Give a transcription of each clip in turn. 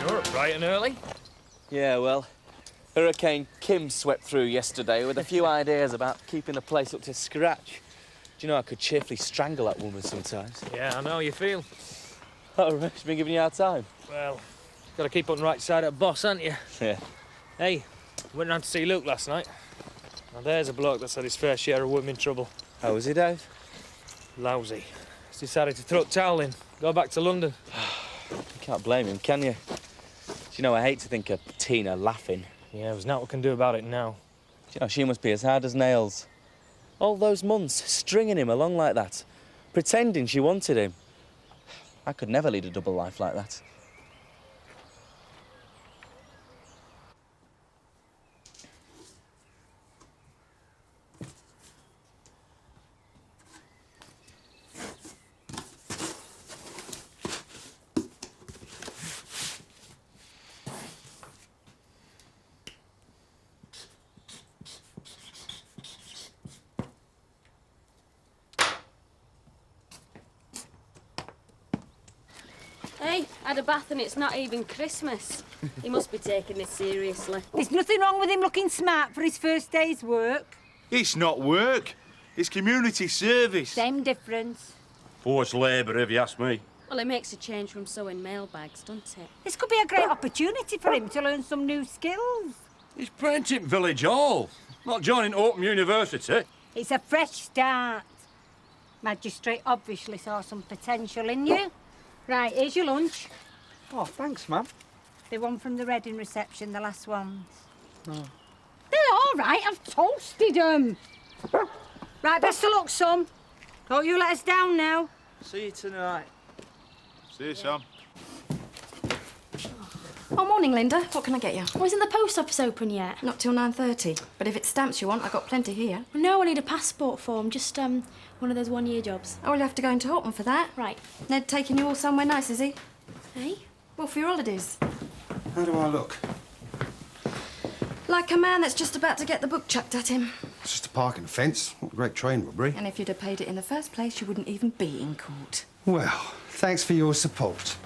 You're up bright and early. Yeah, well, Hurricane Kim swept through yesterday with a few ideas about keeping the place up to scratch. Do you know I could cheerfully strangle that woman sometimes? Yeah, I know how you feel. Oh, right, she's been giving you a hard time? Well, got to keep on the right side of the boss, haven't you? Yeah. Hey, went round to see Luke last night. Now there's a bloke that's had his fair share of women trouble. How was he, Dave? Lousy. He's decided to throw the towel in, go back to London. You can't blame him, can you? Do you know, I hate to think of Tina laughing. Yeah, there's nothing we can do about it now. Do you know, she must be as hard as nails. All those months, stringing him along like that, pretending she wanted him. I could never lead a double life like that. Hey, had a bath and it's not even Christmas. He must be taking this seriously. There's nothing wrong with him looking smart for his first day's work. It's not work. It's community service. Same difference. Forced labour, if you ask me. Well, it makes a change from sewing mailbags, doesn't it? This could be a great opportunity for him to learn some new skills. It's Brentip Village Hall, not joining Open University. It's a fresh start. Magistrate obviously saw some potential in you. Right, here's your lunch. Oh, thanks, ma'am. The one from the Reading reception, the last ones. Oh. They're all right, I've toasted them. Right, best of luck, son. Don't you let us down now. See you tonight. See you, Sam. Oh, morning, Linda. What can I get you? Well, isn't the post office open yet? Not till 9:30. But if it's stamps you want, I've got plenty here. No, I need a passport form. Just, one of those one-year jobs. Oh, we'll have to go into Horton for that. Right. Ned taking you all somewhere nice, is he? Hey? Well, for your holidays. How do I look? Like a man that's just about to get the book chucked at him. It's just a parking offence. What a great train robbery. And if you'd have paid it in the first place, you wouldn't even be in court. Well, thanks for your support.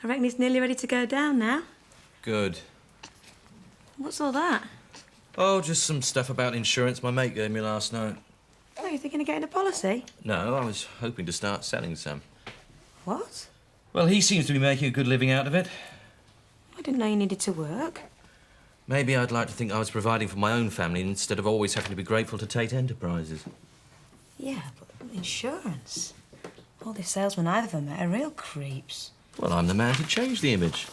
I reckon he's nearly ready to go down now. Good. What's all that? Oh, just some stuff about insurance my mate gave me last night. Oh, you thinking of getting a policy? No, I was hoping to start selling some. What? Well, he seems to be making a good living out of it. I didn't know you needed to work. Maybe I'd like to think I was providing for my own family instead of always having to be grateful to Tate Enterprises. Yeah, but insurance. All the salesmen I've ever met are real creeps. Well, I'm the man to change the image.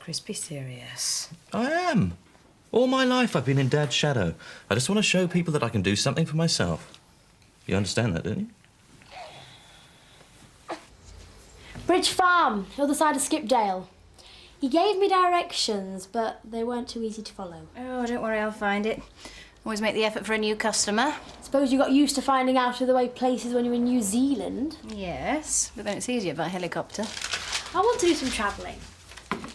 Chris, be serious. I am. All my life I've been in Dad's shadow. I just want to show people that I can do something for myself. You understand that, don't you? Bridge Farm, the other side of Skipdale. He gave me directions, but they weren't too easy to follow. Oh, don't worry, I'll find it. Always make the effort for a new customer. Suppose you got used to finding out of the way places when you were in New Zealand. Yes, but then it's easier by helicopter. I want to do some travelling.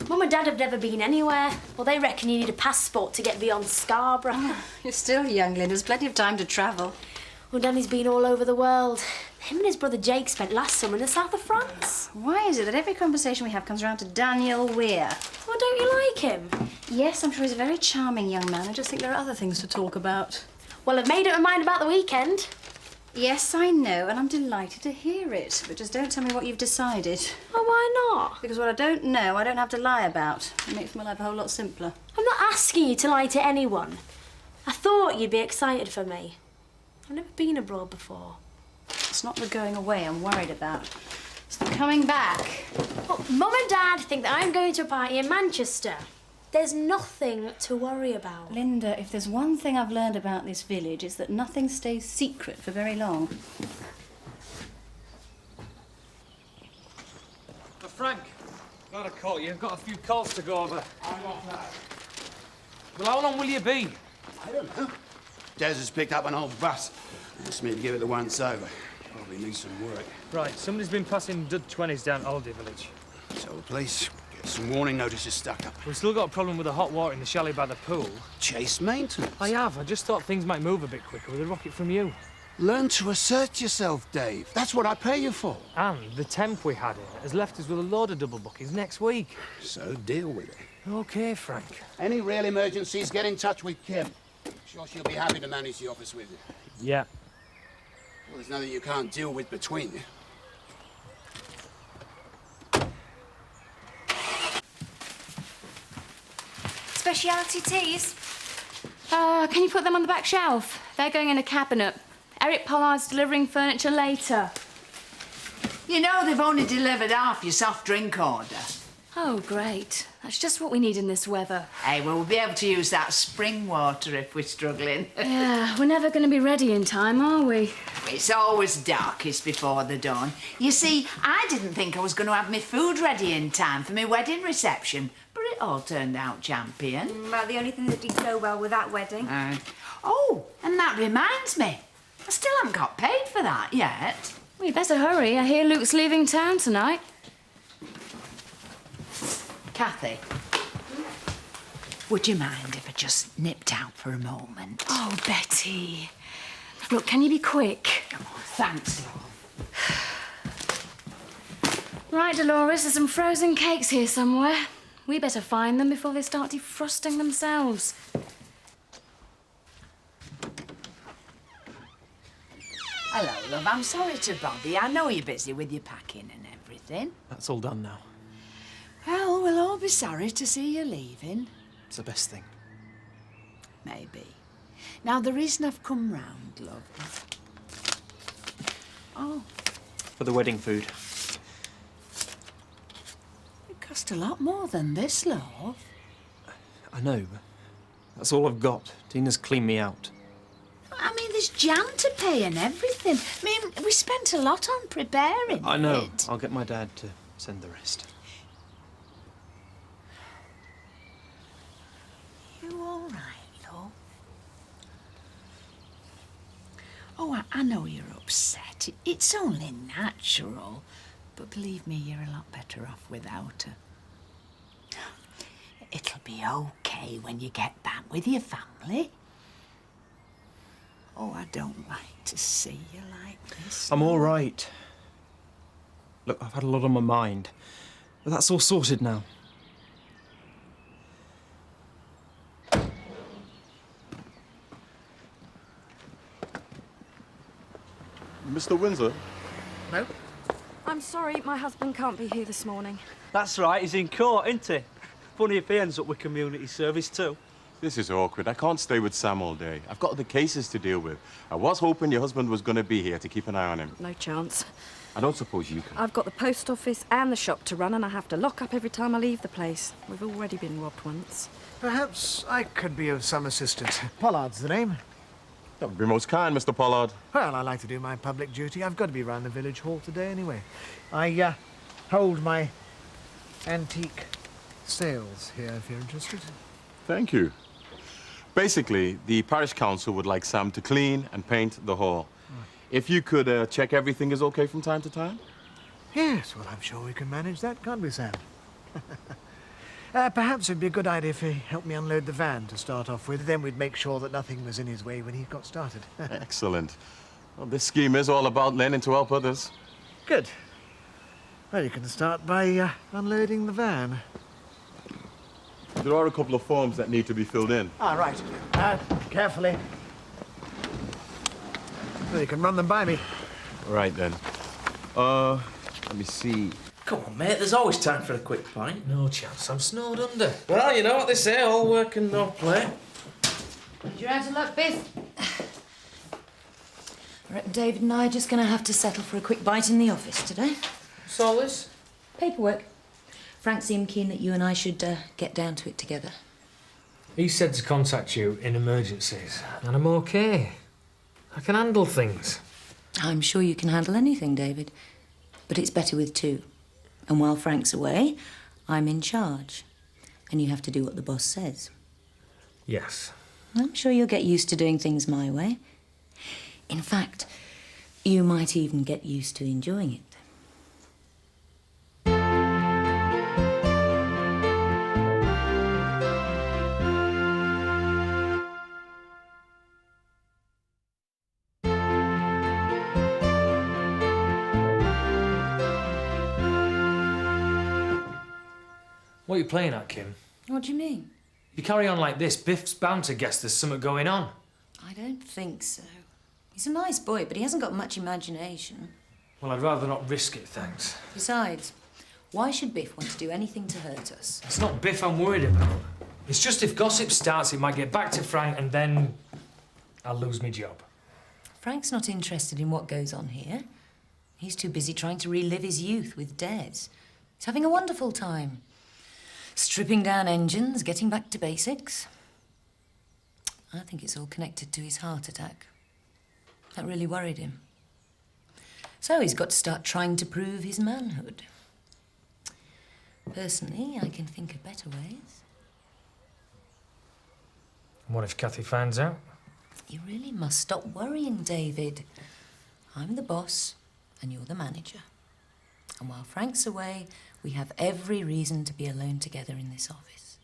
Mum and Dad have never been anywhere. Well, they reckon you need a passport to get beyond Scarborough. Oh, you're still young, Linda. There's plenty of time to travel. Well, Danny's been all over the world. Him and his brother Jake spent last summer in the south of France. Why is it that every conversation we have comes around to Daniel Weir? Well, don't you like him? Yes, I'm sure he's a very charming young man. I just think there are other things to talk about. Well, I've made up my mind about the weekend. Yes, I know, and I'm delighted to hear it. But just don't tell me what you've decided. Oh, why not? Because what I don't know, I don't have to lie about. It makes my life a whole lot simpler. I'm not asking you to lie to anyone. I thought you'd be excited for me. I've never been abroad before. It's not the going away I'm worried about. It's the coming back. Well, Mum and Dad think that I'm going to a party in Manchester. There's nothing to worry about. Linda, if there's one thing I've learned about this village, it's that nothing stays secret for very long. Frank, glad I caught you. I've got a few calls to go over. I'm off now. Well, how long will you be? I don't know. Des has picked up an old bus. Asked me to give it the once over. Probably needs some work. Right, somebody's been passing dud 20s down Holiday Village. Tell the police. Get some warning notices stuck up. We've still got a problem with the hot water in the chalet by the pool. Chase maintenance. I have. I just thought things might move a bit quicker with a rocket from you. Learn to assert yourself, Dave. That's what I pay you for. And the temp we had here has left us with a load of double bookings next week. So deal with it. OK, Frank. Any real emergencies, get in touch with Kim. Sure she'll be happy to manage the office with you. Yeah. Well, there's nothing you can't deal with between you. Speciality teas? Can you put them on the back shelf? They're going in a cabinet. Eric Pollard's delivering furniture later. You know they've only delivered half your soft drink order. Oh, great. That's just what we need in this weather. Hey, well, we'll be able to use that spring water if we're struggling. Yeah, we're never going to be ready in time, are we? It's always darkest before the dawn. You see, I didn't think I was going to have my food ready in time for my wedding reception, but it all turned out champion. Well, the only thing that did go well with that wedding. Oh, and that reminds me. I still haven't got paid for that yet. We better hurry. I hear Luke's leaving town tonight. Kathy, would you mind if I just nipped out for a moment? Oh, Betty. Look, can you be quick? Oh, thanks, love. Right, Dolores, there's some frozen cakes here somewhere. We better find them before they start defrosting themselves. Hello, love. I'm sorry to bother you. I know you're busy with your packing and everything. That's all done now. Well, we'll all be sorry to see you leaving. It's the best thing. Maybe. Now, the reason I've come round, love... Oh, For the wedding food. it cost a lot more than this, love. I know, but that's all I've got. Tina's cleaned me out. I mean, there's jam to pay and everything. I mean, we spent a lot on preparing I know. it. I'll get my dad to send the rest. You all right, love? Oh, I know you're upset. It's only natural. But believe me, you're a lot better off without her. It'll be okay when you get back with your family. Oh, I don't like to see you like this. I'm all right. Look, I've had a lot on my mind. But that's all sorted now. Mr. Windsor? No. I'm sorry, my husband can't be here this morning. That's right, he's in court, isn't he? Funny if he ends up with community service too. This is awkward. I can't stay with Sam all day. I've got other cases to deal with. I was hoping your husband was going to be here to keep an eye on him. No chance. I don't suppose you can. I've got the post office and the shop to run, and I have to lock up every time I leave the place. We've already been robbed once. Perhaps I could be of some assistance. Pollard's the name. That would be most kind, Mr. Pollard. Well, I like to do my public duty. I've got to be round the village hall today anyway. I hold my antique sales here, if you're interested. Thank you. Basically, the parish council would like Sam to clean and paint the hall. If you could check everything is okay from time to time? Yes, well, I'm sure we can manage that, can't we, Sam? Perhaps it'd be a good idea if he helped me unload the van to start off with. Then we'd make sure that nothing was in his way when he got started. Excellent. Well, this scheme is all about learning to help others. Good. Well, you can start by unloading the van. There are a couple of forms that need to be filled in. Ah, right. Carefully. Well, you can run them by me. Right, then. Let me see. Come on, mate, there's always time for a quick pint. No chance, I'm snowed under. Well, you know what they say, all work and no play. You're out of luck, Biff. I reckon David and I are just going to have to settle for a quick bite in the office today. What's all this? Paperwork. Frank seemed keen that you and I should get down to it together. He said to contact you in emergencies, and I'm okay. I can handle things. I'm sure you can handle anything, David. But it's better with two. And while Frank's away, I'm in charge. And you have to do what the boss says. Yes. I'm sure you'll get used to doing things my way. In fact, you might even get used to enjoying it. What are you playing at, Kim? What do you mean? If you carry on like this, Biff's bound to guess there's something going on. I don't think so. He's a nice boy, but he hasn't got much imagination. Well, I'd rather not risk it, thanks. Besides, why should Biff want to do anything to hurt us? It's not Biff I'm worried about. It's just if gossip starts, it might get back to Frank and then I'll lose my job. Frank's not interested in what goes on here. He's too busy trying to relive his youth with Des. He's having a wonderful time. Stripping down engines, getting back to basics. I think it's all connected to his heart attack. That really worried him. So he's got to start trying to prove his manhood. Personally, I can think of better ways. What if Kathy finds out? You really must stop worrying, David. I'm the boss, and you're the manager. And while Frank's away, we have every reason to be alone together in this office.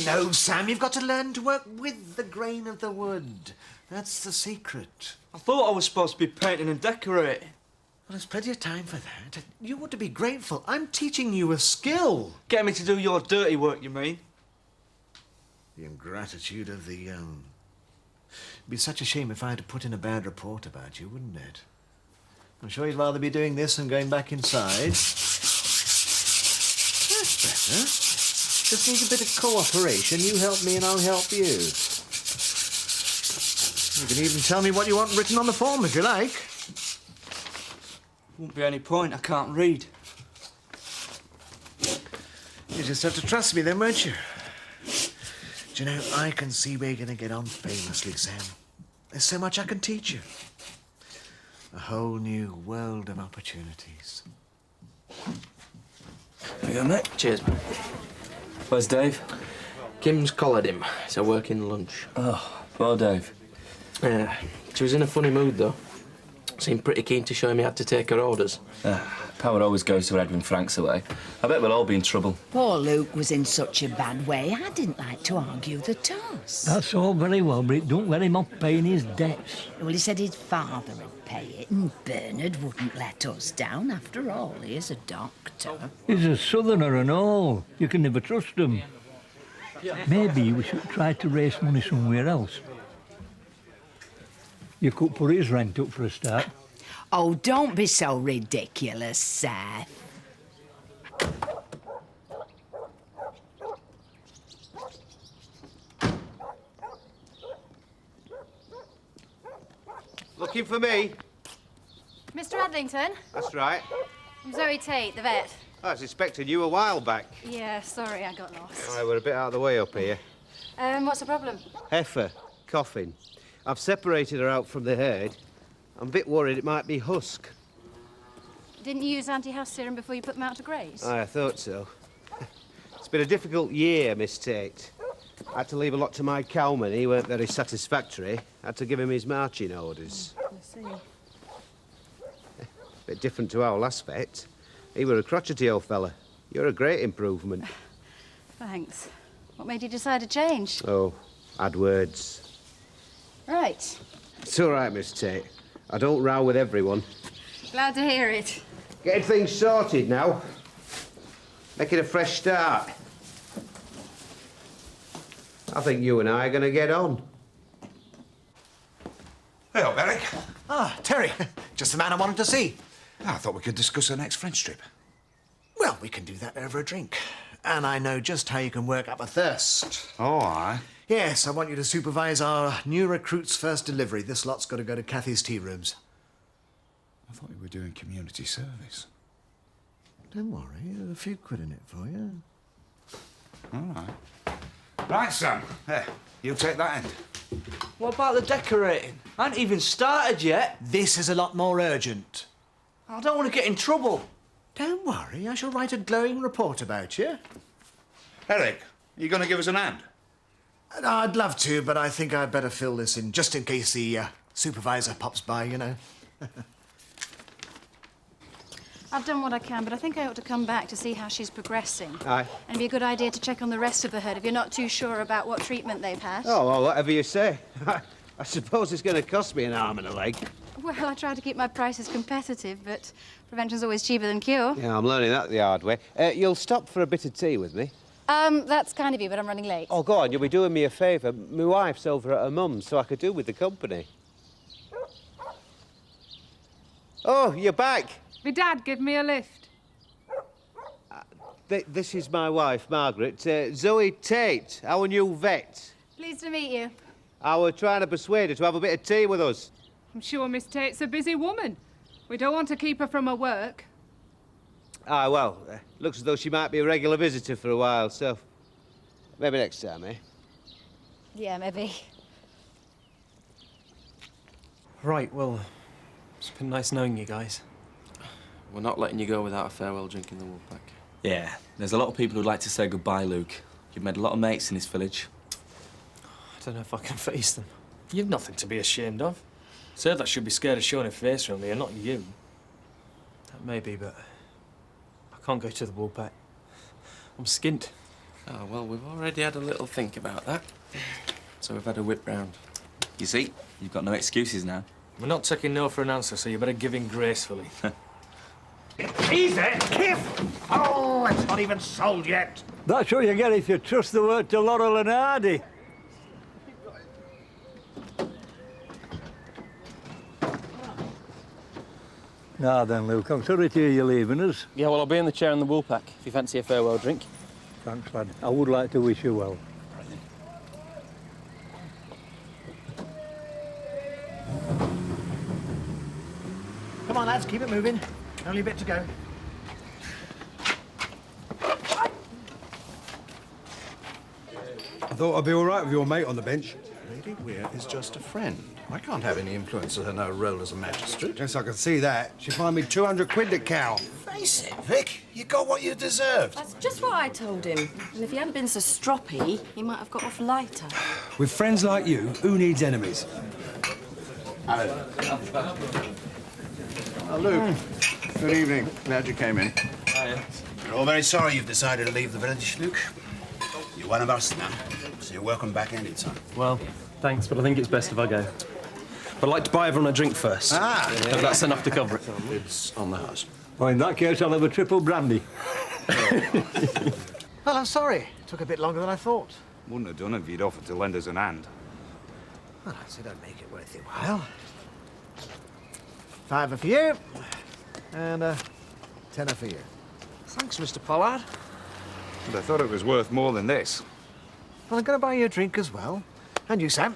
No, Sam. You've got to learn to work with the grain of the wood. That's the secret. I thought I was supposed to be painting and decorating. Well, there's plenty of time for that. You ought to be grateful. I'm teaching you a skill. Get me to do your dirty work, you mean? The ingratitude of the young. It'd be such a shame if I had to put in a bad report about you, wouldn't it? I'm sure you'd rather be doing this than going back inside. That's better. Just need a bit of cooperation. You help me and I'll help you. You can even tell me what you want written on the form if you like. Won't be any point. I can't read. You just have to trust me then, won't you? Do you know, I can see we're going to get on famously, Sam. There's so much I can teach you. A whole new world of opportunities. There you go, mate. Cheers, mate. Where's Dave? Kim's collared him. He's a working lunch. Oh, poor Dave. Yeah, she was in a funny mood, though. Seemed pretty keen to show him he had to take her orders. Power always goes to her head when Frank's away. I bet we'll all be in trouble. Poor Luke was in such a bad way. I didn't like to argue the toss. That's all very well, but it don't let him off paying his debts. Well, he said his father would pay it, and Bernard wouldn't let us down. After all, he is a doctor. He's a southerner and all. You can never trust him. Maybe we should try to raise money somewhere else. You could put his rent up for a start. Oh, don't be so ridiculous, Seth. Looking for me? Mr. Adlington? That's right. I'm Zoe Tate, the vet. I was expecting you a while back. Yeah, sorry, I got lost. We're a bit out of the way up here. What's the problem? Heifer, coughing. I've separated her out from the herd. I'm a bit worried it might be husk. Didn't you use anti-house serum before you put them out to graze? I thought so. It's been a difficult year, Miss Tate. I had to leave a lot to my cowman. He weren't very satisfactory. I had to give him his marching orders. I see. Bit different to our last vet. He were a crotchety old fella. You're a great improvement. Thanks. What made you decide to change? Oh, AdWords. Right. It's all right, Miss Tate. I don't row with everyone. Glad to hear it. Getting things sorted now. Making a fresh start. I think you and I are going to get on. Hey up, Eric. Ah, Terry. Just the man I wanted to see. I thought we could discuss the next French trip. Well, we can do that over a drink. And I know just how you can work up a thirst. Oh, aye. Yes, I want you to supervise our new recruit's first delivery. This lot's got to go to Kathy's tea rooms. I thought you were doing community service. Don't worry, a few quid in it for you. All right. Right, Sam. There, you take that end. What about the decorating? I ain't even started yet. This is a lot more urgent. I don't want to get in trouble. Don't worry, I shall write a glowing report about you. Eric, you going to give us an hand? I'd love to, but I think I'd better fill this in, just in case the supervisor pops by, you know. I've done what I can, but I think I ought to come back to see how she's progressing. Aye. And it'd be a good idea to check on the rest of the herd if you're not too sure about what treatment they've had. Oh, well, whatever you say. I suppose it's going to cost me an arm and a leg. Well, I try to keep my prices competitive, but prevention's always cheaper than cure. Yeah, I'm learning that the hard way. You'll stop for a bit of tea with me? That's kind of you, but I'm running late. Oh, go on, you'll be doing me a favour. My wife's over at her mum's, so I could do with the company. Oh, you're back. My dad gave me a lift. This is my wife, Margaret. Zoe Tate, our new vet. Pleased to meet you. I was trying to persuade her to have a bit of tea with us. I'm sure Miss Tate's a busy woman. We don't want to keep her from her work. Ah, well, looks as though she might be a regular visitor for a while, so maybe next time, eh? Yeah, maybe. Right, well, it's been nice knowing you guys. We're not letting you go without a farewell drink in the Woolpack. Yeah, there's a lot of people who'd like to say goodbye, Luke. You've made a lot of mates in this village. I don't know if I can face them. You've nothing to be ashamed of. Sir, that should be scared of showing her face around here, not you. That may be, but I can't go to the Woolpack. I'm skint. Oh, well, we've already had a little think about that. So we've had a whip round. You see, you've got no excuses now. We're not taking no for an answer, so you better give in gracefully. Easy! Kiff! Oh, it's not even sold yet. That's what you get if you trust the word to Laurel and Hardy. Now then, Luke, I'm sorry to hear you're leaving us. Yeah, well, I'll be in the chair in the Woolpack if you fancy a farewell drink. Thanks, lad. I would like to wish you well. Come on, lads, keep it moving. Only a bit to go. I thought I'd be all right with your mate on the bench. Lady Weir is just a friend. I can't have any influence of her no role as a magistrate. Yes, I can see that. She fined me 200 quid at Cow. Face it, Vic. You got what you deserved. That's just what I told him. And if he hadn't been so stroppy, he might have got off lighter. With friends like you, who needs enemies? Oh, Luke. Good evening. Glad you came in. We're all very sorry you've decided to leave the village, Luke. You're one of us now, so you're welcome back anytime. Well, thanks, but I think it's best if I go. But I'd like to buy everyone a drink first. Ah! If that's enough to cover it. It's on the house. Well, in that case, I'll have a triple brandy. Well, I'm sorry. It took a bit longer than I thought. Wouldn't have done it if you'd offered to lend us an hand. Well, I said I'd make it worth your while. £5 for you, and a £10 for you. Thanks, Mr. Pollard. But I thought it was worth more than this. Well, I'm going to buy you a drink as well. And you, Sam.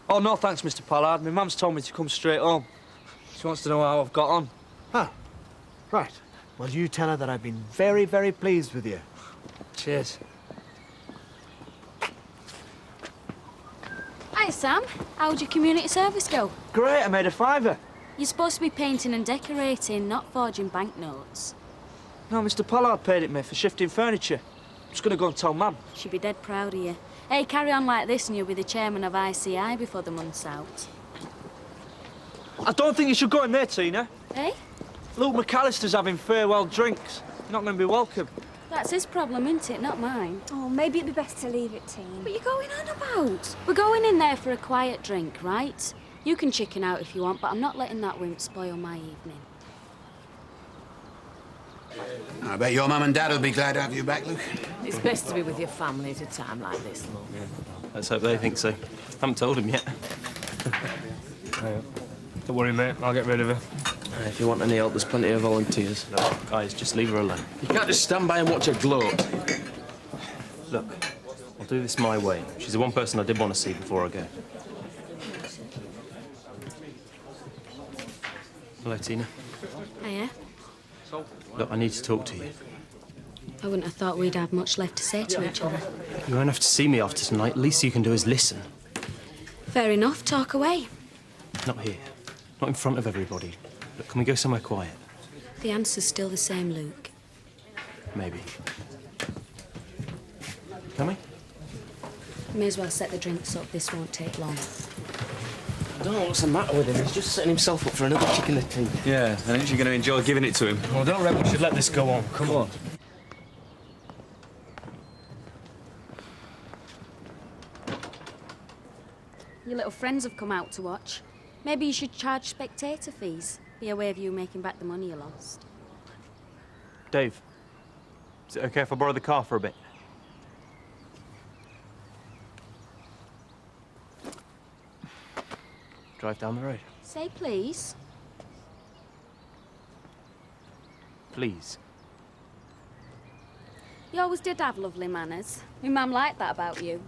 Oh, no, thanks, Mr. Pollard. My mum's told me to come straight home. She wants to know how I've got on. Oh, right. Well, you tell her that I've been very, very pleased with you. Cheers. Hi, Sam. How'd your community service go? Great, I made a £5. You're supposed to be painting and decorating, not forging banknotes. No, Mr. Pollard paid it me for shifting furniture. I'm just going to go and tell Mum. She'll be dead proud of you. Hey, carry on like this and you'll be the chairman of ICI before the month's out. I don't think you should go in there, Tina. Hey? Luke McAllister's having farewell drinks. You're not going to be welcome. That's his problem, isn't it? Not mine. Oh, maybe it'd be best to leave it, Teen. What are you going on about? We're going in there for a quiet drink, right? You can chicken out if you want, but I'm not letting that wimp spoil my evening. I bet your mum and dad will be glad to have you back, Luke. It's best to be with your family at a time like this, Luke. Let's hope they think so. Haven't told him yet. Don't worry, mate. I'll get rid of her. If you want any help, there's plenty of volunteers. No, guys, just leave her alone. You can't just stand by and watch her gloat. Look, I'll do this my way. She's the one person I did want to see before I go. Hello, Tina. Hiya. Look, I need to talk to you. I wouldn't have thought we'd have much left to say to each other. You won't have to see me after tonight. Least you can do is listen. Fair enough, talk away. Not here. Not in front of everybody. Look, can we go somewhere quiet? The answer's still the same, Luke. Maybe. Can we? May as well set the drinks up. This won't take long. I don't know what's the matter with him. He's just setting himself up for another kick in the teeth. Yeah, I think you're going to enjoy giving it to him. Well, I don't reckon we should let this go on. Come on. Your little friends have come out to watch. Maybe you should charge spectator fees. Be a way of you making back the money you lost. Dave, is it okay if I borrow the car for a bit? Drive down the road. Say please. Please. You always did have lovely manners. My mum liked that about you.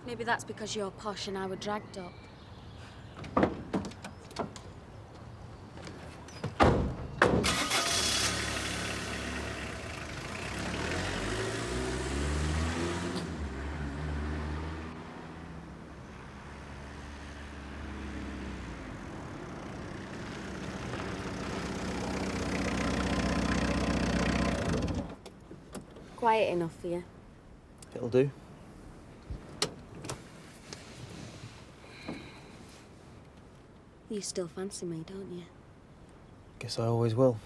Maybe that's because you're posh and I were dragged up. Quiet enough for you. It'll do. You still fancy me, don't you? Guess I always will.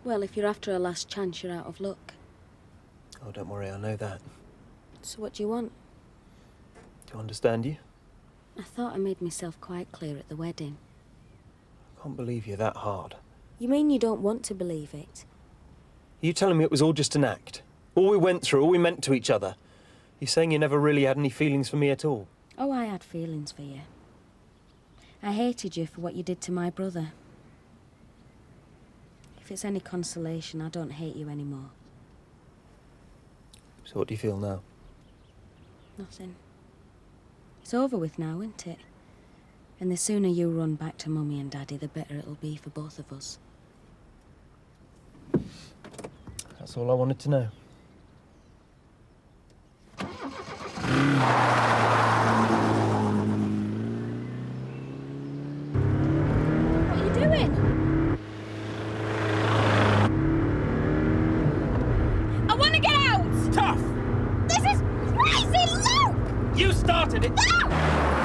Well, if you're after a last chance, you're out of luck. Oh, don't worry, I know that. So what do you want? Do I understand you? I thought I made myself quite clear at the wedding. I can't believe you're that hard. You mean you don't want to believe it? Are you telling me it was all just an act? All we went through, all we meant to each other? You're saying you never really had any feelings for me at all? Oh, I had feelings for you. I hated you for what you did to my brother. If it's any consolation, I don't hate you anymore. So what do you feel now? Nothing. It's over with now, isn't it? And the sooner you run back to Mummy and Daddy, the better it'll be for both of us. That's all I wanted to know. What are you doing? I want to get out! Tough! This is crazy, Luke! You started it! No!